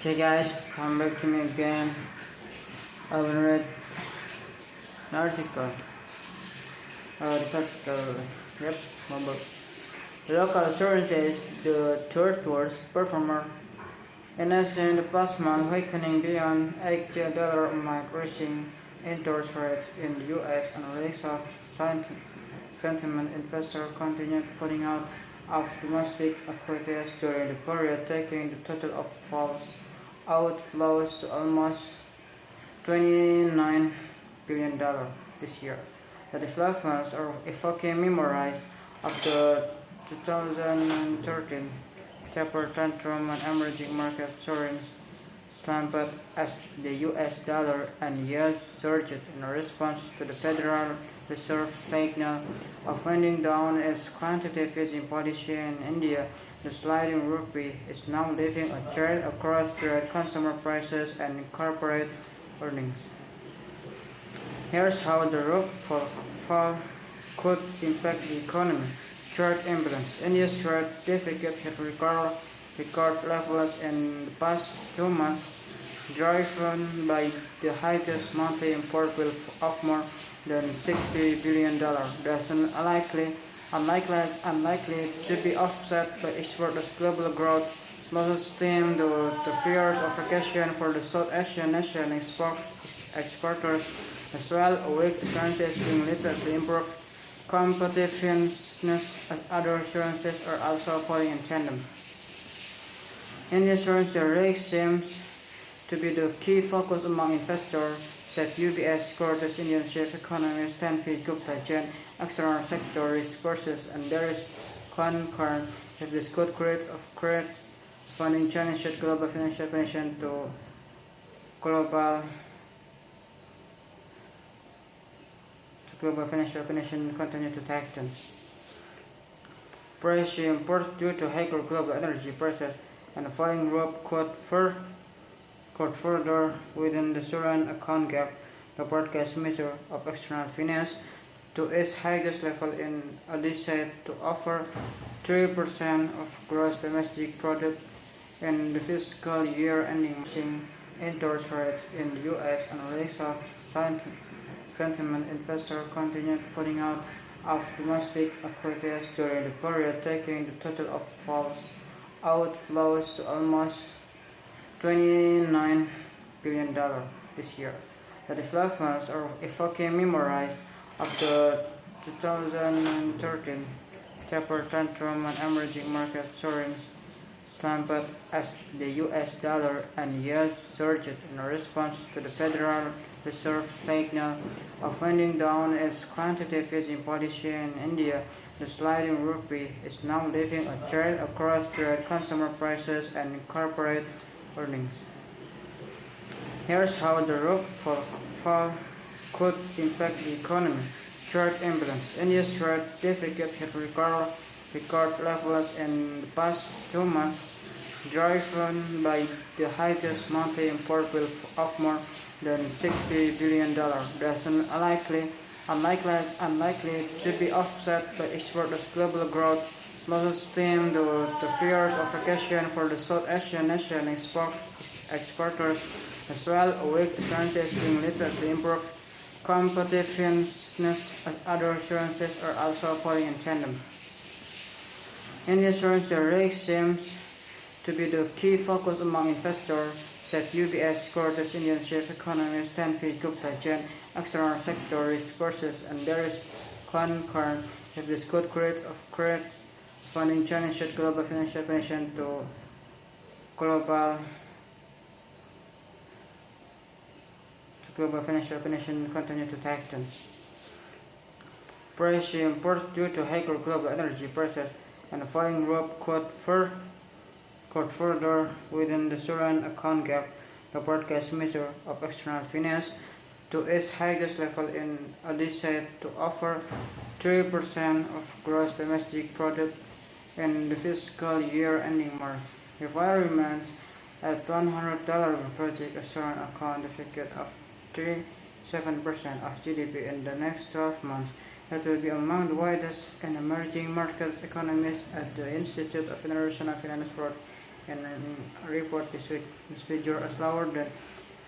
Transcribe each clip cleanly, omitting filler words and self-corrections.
Okay guys, come back to me again. I will read an article. This article, yep, mobile. The local insurance is the third worst performer in Asia in the past month, weakening beyond $80 a month, reaching interest rates in the US and release of sentiment. Investors continued putting out of domestic equities during the period, taking the total of falls outflows to almost $29 billion this year. The developments are evoking memories of the 2013 taper tantrum and emerging market soaring slumped as the US dollar and yields surged in response to the Federal Reserve signal of winding down its quantitative easing policy in India. The sliding rupee is now leaving a trail across trade, consumer prices, and corporate earnings. Here's how the rupee fall could impact the economy. Trade imbalance. India's trade deficit hit record levels in the past 2 months, driven by the highest monthly import bill of more than $60 billion. That's unlikely to be offset by exporters' global growth. Most stem the fears of recession for the South Asian nation exporters, as well as weak currencies being little to improve competitiveness, as other currencies are also falling in tandem. India's currency risk seems to be the key focus among investors, said UBS Securities Indian chief economist Tanvi Gupta. External sector risk versus, and there is concern if this could create funding challenges global financial condition to global financial condition continue to tighten. Price imports due to higher global energy prices and falling rope could further within the current account gap. The broadcast measure of external finance to its highest level in a decade to offer 3% of gross domestic product in the fiscal year ending, interest rates in the US and release of sentiment. Investors continued putting out of domestic equities during the period, taking the total of falls outflows to almost $29 billion this year. The developments are evoking memories of the 2013 taper tantrum and emerging market soaring slumped as the US dollar and yields surged in response to the Federal Reserve signal of winding down its quantitative easing policy in India. The sliding rupee is now leaving a trail across trade, consumer prices, and corporate earnings. Here's how the rupee fall could impact the economy. Trade imbalance. India's trade deficit hit record levels in the past 2 months, driven by the highest monthly import bill of more than $60 billion. That's unlikely to be offset by exporters' global growth. Most stem the fears of recession for the South Asian nation exporters, as well as weak currencies being little to improve competitiveness, as other currencies are also falling in tandem. India's currency risk seems to be the key focus among investors, said UBS Securities Indian chief economist Tanvi Gupta. External sector risk versus, and there is concern if this could create funding challenges global financial condition to global financial condition continue to tighten. Price imports due to higher global energy prices and falling rope could further within the current account gap. The broadcast measure of external finance to its highest level in a decade to offer 3% of gross domestic product in the fiscal year ending March. If oil remains at $100 per project, a current account deficit of 37% of GDP in the next 12 months. That will be among the widest in emerging markets economies at the Institute of International Finance for and report this week. This video is lower than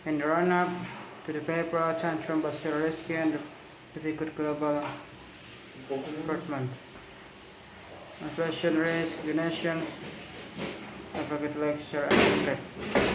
in the run-up to the paper tantrum, but still risky and difficult global first month. Inflation risk, donations, don't forget to like, share, and subscribe.